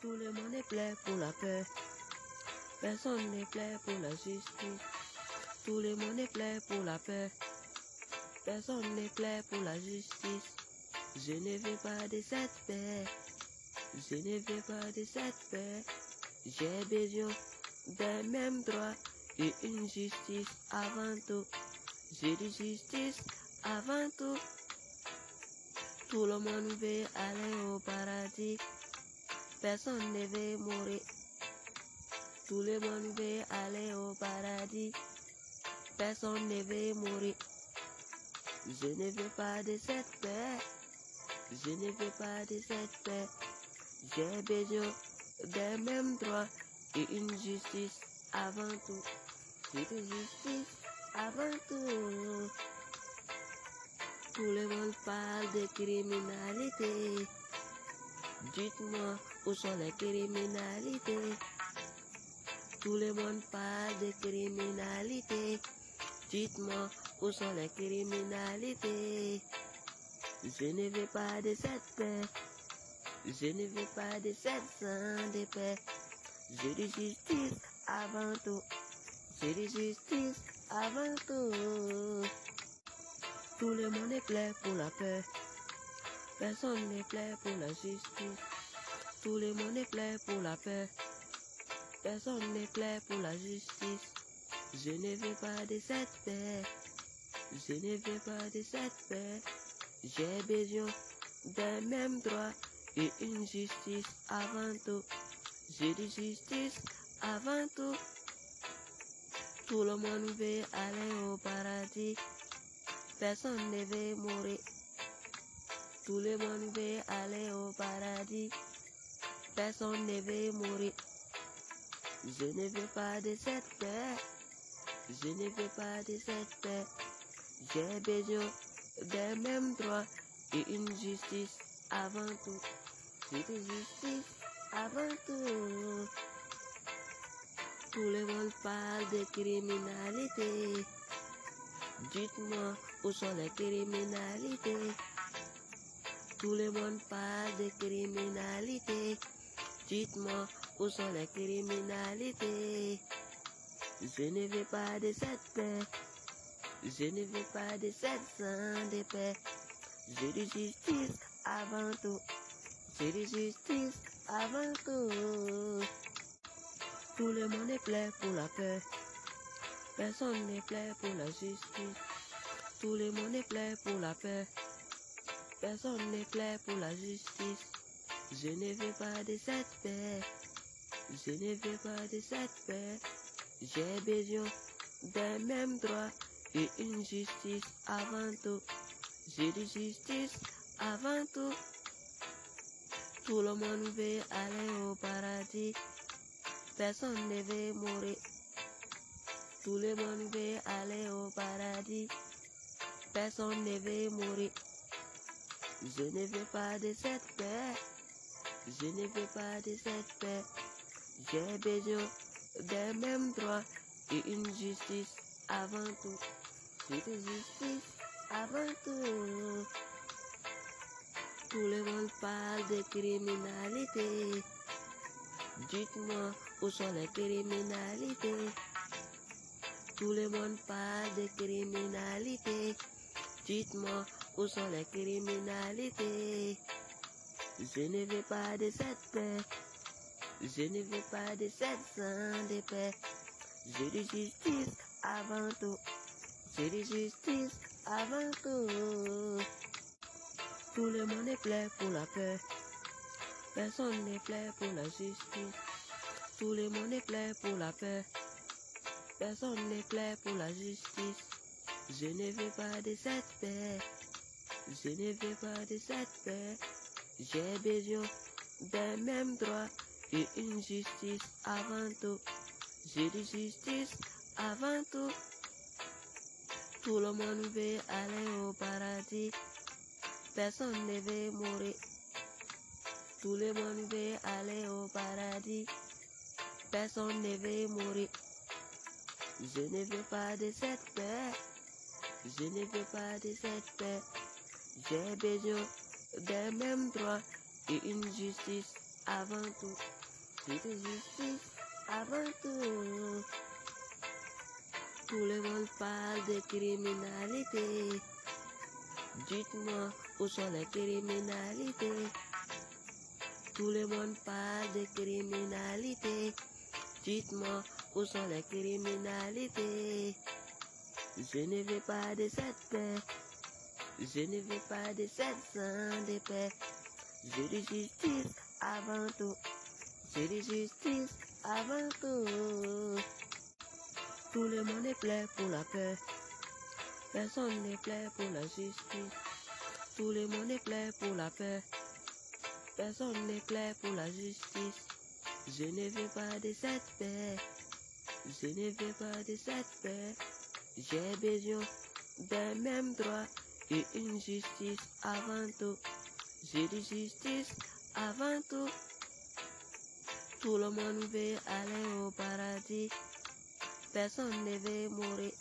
Tout le monde est prêt pour la paix. Personne n'est prêt pour la justice. Tout le monde est prêt pour la paix. Personne n'est prêt pour la justice. Je ne veux pas de cette paix. Je ne veux pas de cette paix. J'ai besoin des mêmes droits et une justice avant tout. J'ai dit justice avant tout. Tout le monde veut aller au paradis. Personne ne veut mourir. Tout le monde veut aller au paradis. Personne ne veut mourir. Je ne veux pas de cette paix. Je ne veux pas de cette paix. J'ai besoin des mêmes droits et une justice avant tout. C'est une justice avant tout. Tout le monde parle de criminalité. Dites-moi où sont les criminalités. Tout le monde parle de criminalité. Dites-moi où sont les criminalités. Je ne veux pas de cette paix. Je ne veux pas de cette sang de paix. J'ai dit justice avant tout. J'ai dit justice avant tout. Tout le monde est prêt pour la paix. Personne n'est prêt pour la justice. Tout le monde est prêt pour la paix. Personne n'est prêt pour la justice. Je ne veux pas de cette paix. Je ne veux pas de cette paix. J'ai besoin des mêmes droits et une justice avant tout. J'ai dit justice avant tout. Tout le monde veut aller au paradis. Personne ne veut mourir. Tout le monde veut aller au paradis. Personne ne veut mourir. Je ne veux pas de cette paix. Je ne veux pas de cette paix. J'ai besoin des mêmes droits et une justice avant tout. C'est une justice avant tout. Tout le monde parle de criminalité. Dites-moi où sont les criminalités. Tout le monde parle de criminalité. Dites-moi où sont les criminalités. Je ne veux pas de cette paix. Je ne veux pas de cette sang de paix. J'ai dit justice avant tout. J'ai dit justice avant tout. Tout le monde est prêt pour la paix. Personne n'est prêt pour la justice. Tout le monde est prêt pour la paix. Personne n'est prêt pour la justice. Je ne veux pas de cette paix. Je ne veux pas de cette paix. J'ai besoin des mêmes droits et une justice avant tout. J'ai dit justice avant tout. Tout le monde veut aller au paradis. Personne ne veut mourir. Tout le monde veut aller au paradis. Personne ne veut mourir. Je ne veux pas de cette paix. Je ne veux pas de cette paix. J'ai besoin des mêmes droits et une justice avant tout. C'est une justice avant tout. Tout le monde parle de criminalité. Dites-moi où sont les criminalités. Tout le monde parle de criminalité. Dites-moi où sont les criminalités. Je ne veux pas de cette paix. Je ne veux pas de cette sang de paix. J'ai dit justice avant tout. J'ai dit justice avant tout. Tout le monde est prêt pour la paix. Personne n'est prêt pour la justice. Tout le monde est prêt pour la paix. Personne n'est prêt pour la justice. Je ne veux pas de cette paix. Je ne veux pas de cette paix. J'ai besoin des mêmes droits et une justice avant tout. J'ai dit justice avant tout. Tout le monde veut aller au paradis. Personne ne veut mourir. Tout le monde veut aller au paradis. Personne ne veut mourir. Je ne veux pas de cette paix. Je ne veux pas de cette paix. J'ai besoin des mêmes droits et une justice avant tout. J'ai de justice avant tout. Tout le monde parle de criminalité. Dites-moi où sont les criminalités. Tout le monde parle de criminalité. Dites-moi où sont les criminalités. Je ne veux pas de cette paix. Je ne veux pas de cette sang de paix. Je de justice avant tout. Je de justice avant tout. Tout le monde est plein pour la paix. Personne n'est plein pour la justice. Tout le monde est plein pour la paix. Personne n'est plein pour la justice. Je ne veux pas de cette paix. Je ne veux pas de cette paix. J'ai besoin d'un même droit et une justice avant tout. J'ai de justice avant tout. Tout le monde veut aller au paradis. Personne ne veut mourir.